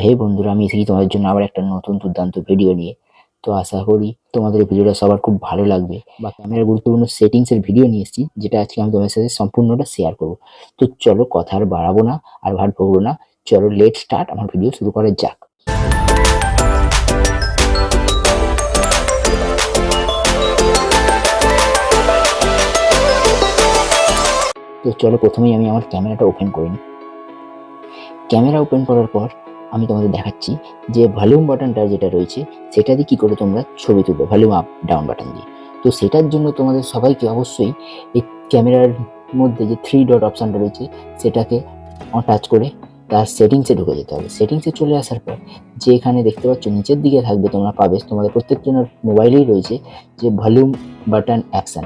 হে বন্ধুরা, আমি এসেছি তোমাদের জন্য আবার একটা নতুন দুর্দান্ত ভিডিও নিয়ে। তো আশা করি তোমাদের এই ভিডিওটা সবার খুব ভালো লাগবে। বা ক্যামেরার গুরুত্বপূর্ণ সেটিংস এর ভিডিও নিয়ে এসেছি, যেটা আজকে আমি তোমাদের সাথে সম্পূর্ণটা শেয়ার করবো। তো চলো কথা আর বাড়াবো না, আর ভাট বকবো না, চলো লেট স্টার্ট, আমার ভিডিও শুরু করা যাক। তো চলো প্রথমেই আমি আমার ক্যামেরাটা ওপেন করে নিই। ক্যামেরা ওপেন করার পর আমি তোমাদের দেখাচ্ছি যে ভলিউম বাটনটা যেটা রয়েছে সেটা দিয়ে কী করে তোমরা ছবি তুলবে, ভলিউম আপ ডাউন বাটন দিয়ে। তো সেটার জন্য তোমাদের সবাইকে অবশ্যই এই ক্যামেরার মধ্যে যে 3 ডট অপশানটা রয়েছে সেটাকে টাচ করে তার সেটিংসে ঢুকে যেতে হবে। সেটিংসে চলে আসার পর যে এখানে দেখতে পাচ্ছ নিচের দিকে থাকবে, তোমরা পাবে তোমাদের প্রত্যেকজনের মোবাইলেই রয়েছে যে ভলিউম বাটন অ্যাকশান,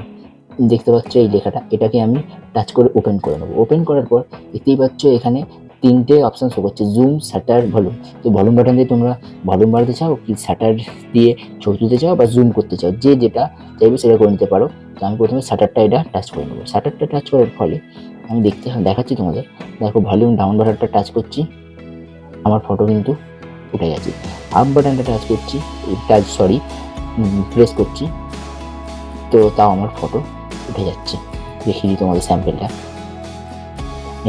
দেখতে পাচ্ছ এই লেখাটা, এটাকে আমি টাচ করে ওপেন করে নেবো। ওপেন করার পর দেখতেই পাচ্ছ এখানে 3টে অপশান শো করছে, জুম, শাটার, ভলিউম। তো ভলিউম বাটন দিয়ে তোমরা ভলিউম বাড়াতে চাও কি শাটার দিয়ে ছবি তুলতে চাও বা জুম করতে চাও, যে যেটা চাইবে সেটা করে নিতে পারো। তো আমি প্রথমে শাটারটা এটা টাচ করে নেবো। শাটারটা টাচ করার ফলে আমি দেখাচ্ছি তোমাদের, দেখো ভলিউম ডাউন বাটনটা টাচ করছি, আমার ফটো কিন্তু উঠে গেছে। আপ বাটনটা টাচ করছি, প্রেস করছি, তো তাও আমার ফটো উঠে যাচ্ছে। দেখিয়ে দিই তোমাদের স্যাম্পেলটা,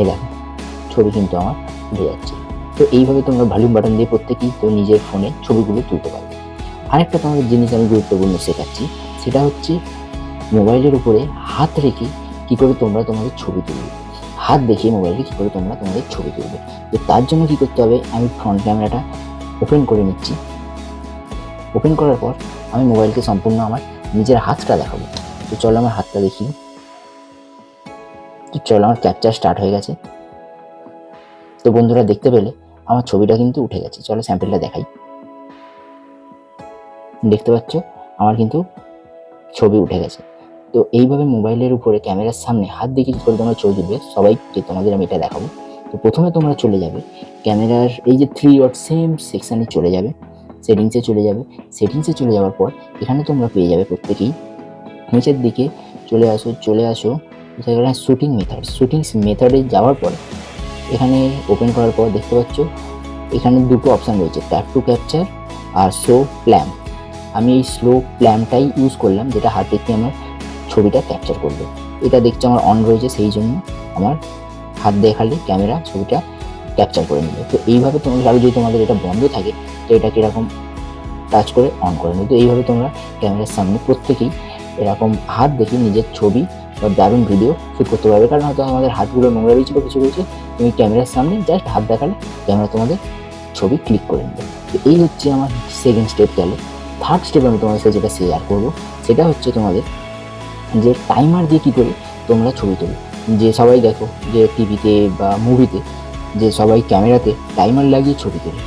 এই দেখো ছবি কিন্তু আমার উঠে যাচ্ছে। তো এইভাবে তোমরা ভলিউম বাটন দিয়ে প্রত্যেকেই তো নিজের ফোনে ছবিগুলো তুলতে পারবে। আরেকটা তোমাদের জিনিস আমি গুরুত্বপূর্ণ শেখাচ্ছি, সেটা হচ্ছে মোবাইলের উপরে হাত রেখে কী করে তোমরা তোমাদের ছবি তুলবে। হাত দেখিয়ে মোবাইলে কী করে তোমরা তোমাদের ছবি তুলবে। তো তার জন্য কী করতে হবে, আমি ফ্রন্ট ক্যামেরাটা ওপেন করে নিচ্ছি। ওপেন করার পর আমি মোবাইলকে সম্পূর্ণ আমার নিজের হাতটা দেখাবো। তো চলো আমার হাতটা দেখি। তো চলো আমার ক্যাপচার স্টার্ট হয়ে গেছে। তো বন্ধুরা দেখতে পেলে আমার ছবিটা কিন্তু উঠে গেছে। চলো স্যাম্পেলটা দেখাই। দেখতে পাচ্ছ আমার কিন্তু ছবি উঠে গেছে। তো এইভাবে মোবাইলের উপরে ক্যামেরার সামনে হাত দিয়ে কী করে তোমরা ছবি তুলবে সবাইকে তোমাদের আমি এটা দেখাবো। তো প্রথমে তোমরা চলে যাবে ক্যামেরার এই যে 3 ডট সেম সেকশানে চলে যাবে, সেটিংসে চলে যাবে। সেটিংসে চলে যাওয়ার পর এখানে তোমরা পেয়ে যাবে প্রত্যেকেই নিচের দিকে চলে আসো সেখানে শুটিংস মেথডে যাওয়ার পর এখানে ওপেন করার পর দেখতে পাচ্ছ এখানে দুটো অপশান রয়েছে, ট্যাপ টু ক্যাপচার আর স্লো প্ল্যাম। আমি এই স্লো প্ল্যামটাই ইউজ করলাম, যেটা হাত দেখে আমার ছবিটা ক্যাপচার করবে। এটা দেখছো আমার অন রয়েছে, সেই জন্য আমার হাত দেখালে ক্যামেরা ছবিটা ক্যাপচার করে নেবে। তো এইভাবে তোমরা যদি তোমাদের এটা বন্ধ থাকে তো এটাকে এরকম টাচ করে অন করে নেবে। তো এইভাবে তোমরা ক্যামেরার সামনে প্রত্যেকেই এরকম হাত দেখে নিজের ছবি বা দারুণ ভিডিও শ্যুট করতে পারবে। কারণ হয়তো আমাদের হাতগুলো নোংরা রয়েছে বা কিছু রয়েছে, তুমি ক্যামেরার সামনে জাস্ট হাত দেখালে ক্যামেরা তোমাদের ছবি ক্লিক করে নেবে। তো এই হচ্ছে আমার সেকেন্ড স্টেপ গেল। থার্ড স্টেপ আমি তোমাদের সাথে যেটা শেয়ার করবো সেটা হচ্ছে তোমাদের যে টাইমার দিয়ে কী করে তোমরা ছবি তোলো। যে সবাই দেখো যে টিভিতে বা মুভিতে যে সবাই ক্যামেরাতে টাইমার লাগিয়ে ছবি তোলে,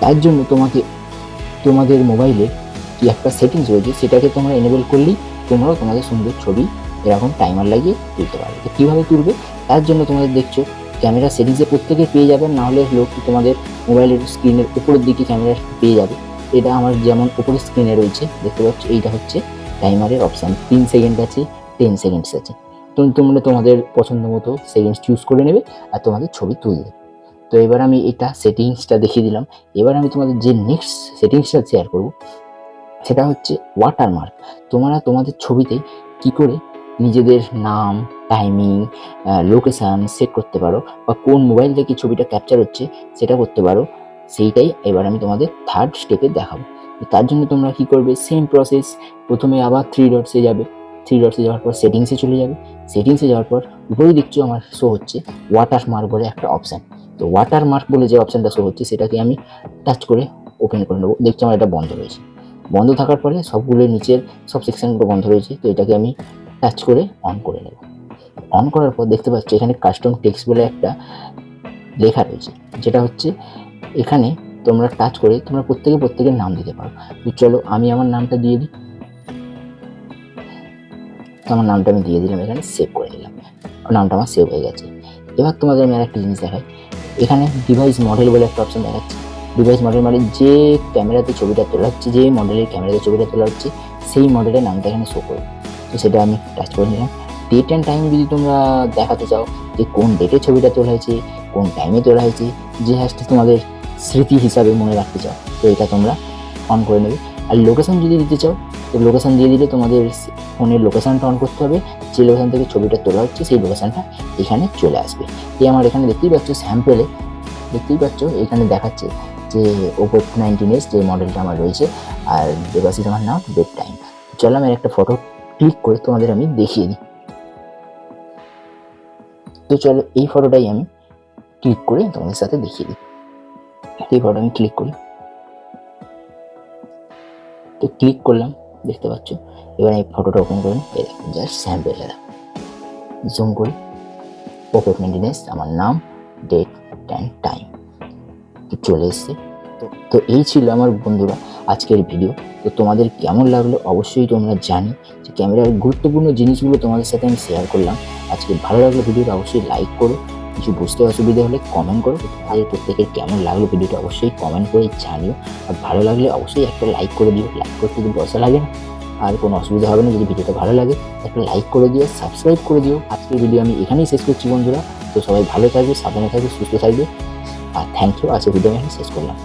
তার জন্য তোমাদের মোবাইলের কি একটা সেটিংস রয়েছে, সেটাকে তোমরা এনেবল করলেই তোমরাও তোমাদের সুন্দর ছবি এরকম টাইমার লাগিয়ে তুলতে পারবে। তো কীভাবে তুলবে তার জন্য তোমাদের দেখছো ক্যামেরা সেটিংসে প্রত্যেকে পেয়ে যাবেন, না হলে তোমাদের মোবাইলের স্ক্রিনের উপরের দিকে ক্যামেরা পেয়ে যাবে। এটা আমার যেমন উপরের স্ক্রিনে রয়েছে দেখতে পাচ্ছ, এইটা হচ্ছে টাইমারের অপশান। 3 সেকেন্ড আছে, 10 সেকেন্ডস আছে। তো তোমরা তোমাদের পছন্দ মতো সেকেন্ডস চুজ করে নেবে আর তোমাদের ছবি তুলবে। তো এবার আমি এটা সেটিংসটা দেখিয়ে দিলাম। এবার আমি তোমাদের যে নেক্সট সেটিংসটা শেয়ার করব সেটা হচ্ছে ওয়াটারমার্ক। তোমরা তোমাদের ছবিতে কি করে নিজেদের নাম, টাইমিং, লোকেশান সেট করতে পারো বা কোন মোবাইল থেকে ছবিটা ক্যাপচার হচ্ছে সেটা করতে পারো, সেইটাই এবার আমি তোমাদের থার্ড স্টেপে দেখাবো। তার জন্য তোমরা কি করবে, সেম প্রসেস। প্রথমে আবার 3 ডটসে যাবে, 3 ডটসে যাওয়ার পর সেটিংসে চলে যাবে। সেটিংসে যাওয়ার পর উপরেই দেখছো আমার শো হচ্ছে ওয়াটারমার্ক বলে একটা অপশান। তো ওয়াটারমার্ক বলে যে অপশানটা শো হচ্ছে সেটাকে আমি টাচ করে ওপেন করে নেবো। দেখছি আমার এটা বন্ধ রয়েছে। বন্ধ থাকার পরে সবগুলো নিচের সব সেকশানগুলো বন্ধ রয়েছে, তো এটাকে আমি টাচ করে অন করে নেব। অন করার পর দেখতে পাচ্ছি এখানে কাস্টম টেক্সট বলে একটা লেখা রয়েছে, যেটা হচ্ছে এখানে তোমরা টাচ করে তোমরা প্রত্যেকের নাম দিতে পারো। তো চলো আমি আমার নামটা দিয়ে দিই। তো আমার নামটা আমি দিয়ে দিলাম, এখানে সেভ করে দিলাম, নামটা আমার সেভ হয়ে গেছে। এবার তোমাদের আমি আরেকটা জিনিস দেখাই, এখানে ডিভাইস মডেল বলে একটা অপশান দেখাচ্ছে। ডিভাইস মডেল মানে যে ক্যামেরাতে ছবিটা তোলা হচ্ছে, যে মডেলের ক্যামেরাতে ছবিটা তোলা হচ্ছে সেই মডেলের নামটা এখানে শো করবে। তো সেটা আমি টাচ করে নিলাম। ডেট অ্যান্ড টাইম যদি তোমরা দেখাতে চাও যে কোন ডেটে ছবিটা তোলা হয়েছে, কোন টাইমে তোলা হয়েছে, যে তোমাদের স্মৃতি হিসাবে মনে রাখতে চাও তো এটা তোমরা অন করে নেবে। আর লোকেশান যদি দিতে চাও তো লোকেশান দিয়ে দিলে তোমাদের ফোনের লোকেশানটা অন করতে হবে, যে লোকেশান থেকে ছবিটা তোলা হচ্ছে সেই লোকেশানটা এখানে চলে আসবে। এই আমার এখানে দেখতেই পাচ্ছ স্যাম্পেলে দেখতেই পাচ্ছ এখানে দেখাচ্ছে যে ওপো 19s যে মডেলটা আমার রয়েছে, আর দেবাশিস আমার নাম, ডেট টাইম। চলো আমি একটা ফটো ক্লিক করে তোমাদের আমি দেখিয়ে দিই। তো চলো এই ফটোটাই আমি ক্লিক করে তোমাদের সাথে দেখিয়ে দিই। এই ফটো আমি ক্লিক করি, তো ক্লিক করলাম দেখতে পাচ্ছ। এবার এই ফটোটা ওপেন করে এই দেখো জাস্ট স্যাম্পেল জুম করি, ওপো 19s আমার নাম, ডেট অ্যান্ড টাইম তো চলে এসছে। তো এই ছিল আমার বন্ধুরা আজকের ভিডিও। তো তোমাদের কেমন লাগলো অবশ্যই তোমরা জানি, যে ক্যামেরার গুরুত্বপূর্ণ জিনিসগুলো তোমাদের সাথে আমি শেয়ার করলাম। আজকে ভালো লাগলো ভিডিওটা অবশ্যই লাইক করো, কিছু বুঝতে অসুবিধা হলে কমেন্ট করো। আর প্রত্যেকের কেমন লাগলো ভিডিওটা অবশ্যই কমেন্ট করে জানিও। আর ভালো লাগলে অবশ্যই একটা লাইক করে দিও, লাইক করতে কিন্তু পয়সা লাগে না, আর কোনো অসুবিধা হবে না। যদি ভিডিওটা ভালো লাগে একটা লাইক করে দিও, সাবস্ক্রাইব করে দিও। আজকের ভিডিও আমি এখানেই শেষ করছি বন্ধুরা। তো সবাই ভালো থাকবে, সাবধানে থাকবে, সুস্থ থাকবে, আর থ্যাংক ইউ। আজকের ভিডিও আমি শেষ করলাম।